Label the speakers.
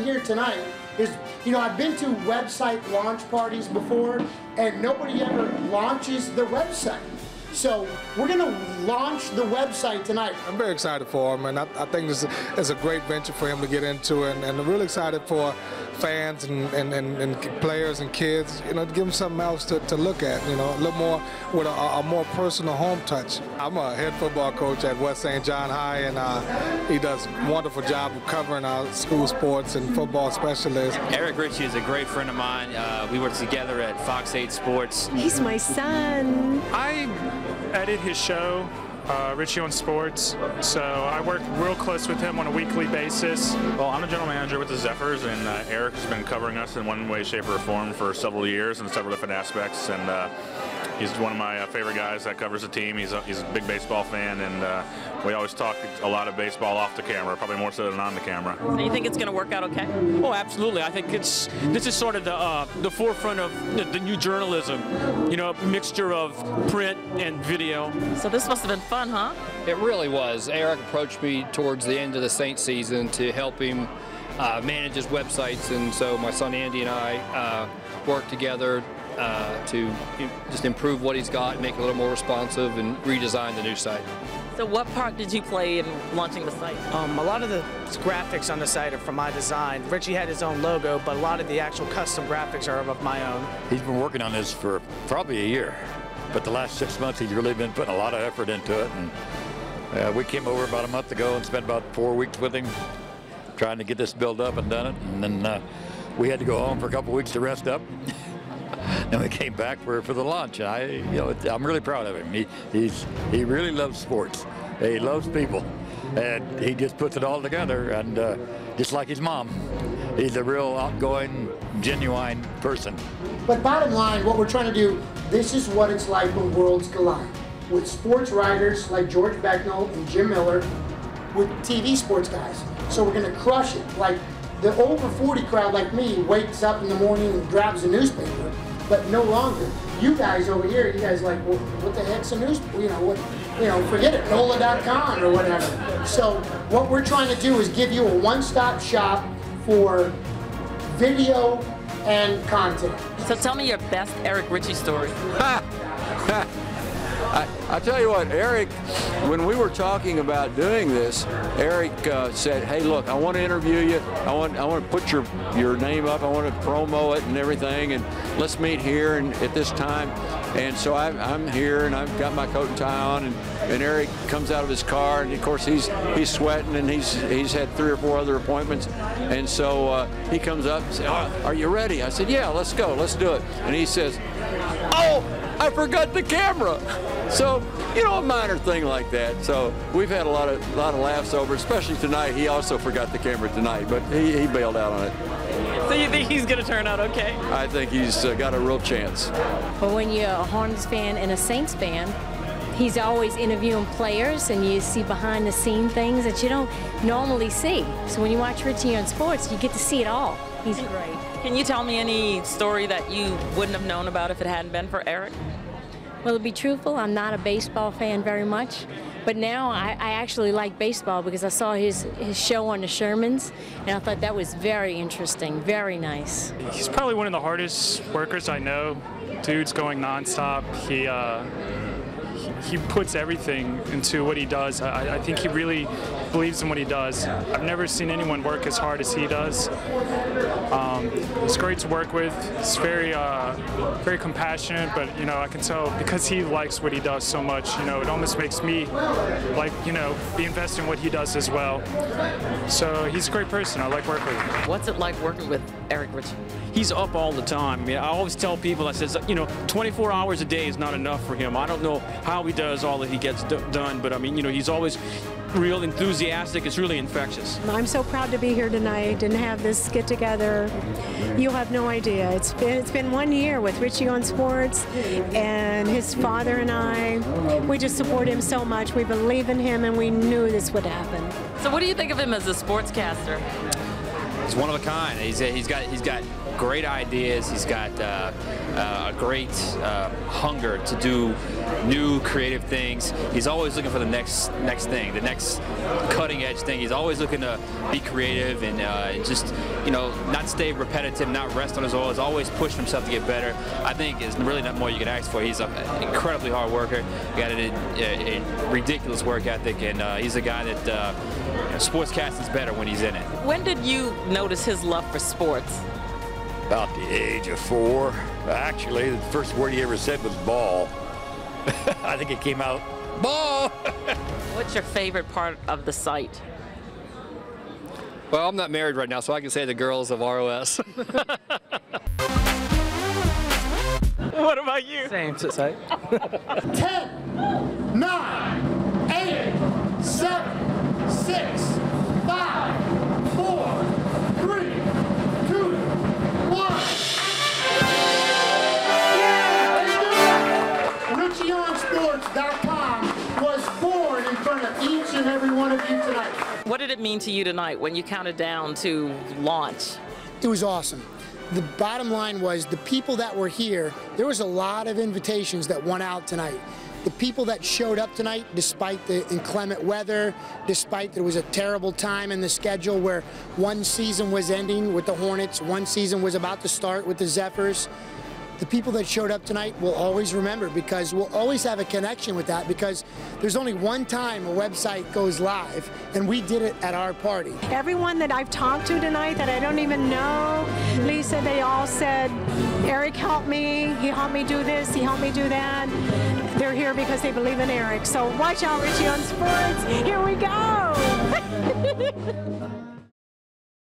Speaker 1: here tonight is, you know, I've been to website launch parties before, and nobody ever launches their website. So we're going to launch the website tonight.
Speaker 2: I'm very excited for him, and I think this is a great venture for him to get into, and I'm really excited for fans and players and kids, you know, to give them something else to look at, you know, a little more with a more personal home touch. I'm a head football coach at West St. John High, and he does a wonderful job of covering our school sports and football specialists.
Speaker 3: Eric Richey is a great friend of mine. We work together at Fox 8 Sports.
Speaker 4: He's my son.
Speaker 5: I edit his show, Richey on Sports, so I work real close with him on a weekly basis.
Speaker 6: Well, I'm the general manager with the Zephyrs, and Eric has been covering us in one way, shape, or form for several years in several different aspects, and he's one of my favorite guys that covers the team. He's a big baseball fan, and we always talk a lot of baseball off the camera, probably more so than on the camera.
Speaker 7: So you think it's going to work out okay?
Speaker 8: Oh, absolutely. I think this is sort of the forefront of the new journalism, you know, a mixture of print and video.
Speaker 7: So this must have been fun, huh?
Speaker 9: It really was. Eric approached me towards the end of the Saints season to help him manage his websites, and so my son Andy and I worked together to just improve what he's got, make it a little more responsive, and redesign the new site.
Speaker 7: So what part did you play in launching the site?
Speaker 10: A lot of the graphics on the site are from my design. Richey had his own logo, but a lot of the actual custom graphics are of my own.
Speaker 11: He's been working on this for probably a year, but the last 6 months he's really been putting a lot of effort into it. And we came over about a month ago and spent about 4 weeks with him trying to get this built up and done it. And then we had to go home for a couple weeks to rest up. Then we came back for the launch. I'm really proud of him. He really loves sports. He loves people, and he just puts it all together. And just like his mom, he's a real outgoing, genuine person.
Speaker 1: But bottom line, what we're trying to do, this is what it's like when worlds collide. With sports writers like George Becknell and Jim Miller, with TV sports guys. So we're going to crush it. Like the over 40 crowd like me wakes up in the morning and grabs a newspaper, but no longer. You guys over here, you guys like, well, what the heck's a newspaper? Forget it, NOLA.com or whatever. So what we're trying to do is give you a one-stop shop for video and content.
Speaker 7: So tell me your best Eric Richey story.
Speaker 12: I tell you what, Eric, when we were talking about doing this, Eric said, hey, look, I want to interview you. I want to put your name up. I want to promo it and everything, and let's meet here and at this time. And so I'm here, and I've got my coat and tie on, and Eric comes out of his car, and of course he's sweating, and he's had 3 or 4 other appointments, and so he comes up and says, oh, are you ready? I said, yeah, let's go, let's do it. And he says, oh, I forgot the camera. So, you know, a minor thing like that. So we've had a lot of laughs over, especially tonight. He also forgot the camera tonight, but he bailed out on it.
Speaker 7: So you think he's going to turn out okay?
Speaker 12: I think he's got a real chance.
Speaker 4: But when you're a Hornets fan and a Saints fan, he's always interviewing players, and you see behind-the-scene things that you don't normally see. So when you watch Richey on Sports, you get to see it all. He's great.
Speaker 7: Can you tell me any story that you wouldn't have known about if it hadn't been for Eric?
Speaker 4: Well, to be truthful, I'm not a baseball fan very much, but now I actually like baseball because I saw his show on the Shermans, and I thought that was very interesting, very nice.
Speaker 5: He's probably one of the hardest workers I know. Dude's going nonstop. He puts everything into what he does. I think he really believes in what he does. I've never seen anyone work as hard as he does. He's great to work with. He's very compassionate, but I can tell because he likes what he does so much. It almost makes me like be invested in what he does as well. So he's a great person. I like working with him.
Speaker 7: What's it like working with Eric Richey?
Speaker 8: He's up all the time. I mean, I always tell people, I says, 24 hours a day is not enough for him. I don't know how he does all that he gets done, but I mean, he's always real enthusiastic. It's really infectious.
Speaker 4: I'm so proud to be here tonight and have this get together. You'll have no idea. It's been 1 year with Richey on Sports, and his father and I, we just support him so much. We believe in him, and we knew this would happen.
Speaker 7: So what do you think of him as a sportscaster?
Speaker 3: He's one of a kind. He's got great ideas. He's got a great hunger to do new creative things. He's always looking for the next thing, the next cutting edge thing. He's always looking to be creative and just, you know, not stay repetitive, not rest on his laurels, always pushing himself to get better. I think there's really not more you can ask for. He's an incredibly hard worker. He got a ridiculous work ethic, and he's a guy that sportscasting's better when he's in it.
Speaker 7: When did you notice his love for sports?
Speaker 11: About the age of 4. Actually, the first word he ever said was ball. I think it came out, ball!
Speaker 7: What's your favorite part of the site?
Speaker 9: Well, I'm not married right now, so I can say the girls of ROS.
Speaker 10: What about you? Same site.
Speaker 1: 10, 9, 8, 7, 6, 5, 4, 3, 2, 1. RicheyOnSports.com was born in front of each and every one of you tonight.
Speaker 7: What did it mean to you tonight when you counted down to launch?
Speaker 1: It was awesome. The bottom line was the people that were here, there was a lot of invitations that went out tonight. The people that showed up tonight, despite the inclement weather, despite there was a terrible time in the schedule where one season was ending with the Hornets, one season was about to start with the Zephyrs, the people that showed up tonight will always remember, because we'll always have a connection with that, because there's only one time a website goes live, and we did it at our party.
Speaker 4: Everyone that I've talked to tonight that I don't even know, Lisa, they all said, Eric helped me, he helped me do this, he helped me do that. They're here because they believe in Eric. So watch out, Richey on Sports. Here we go.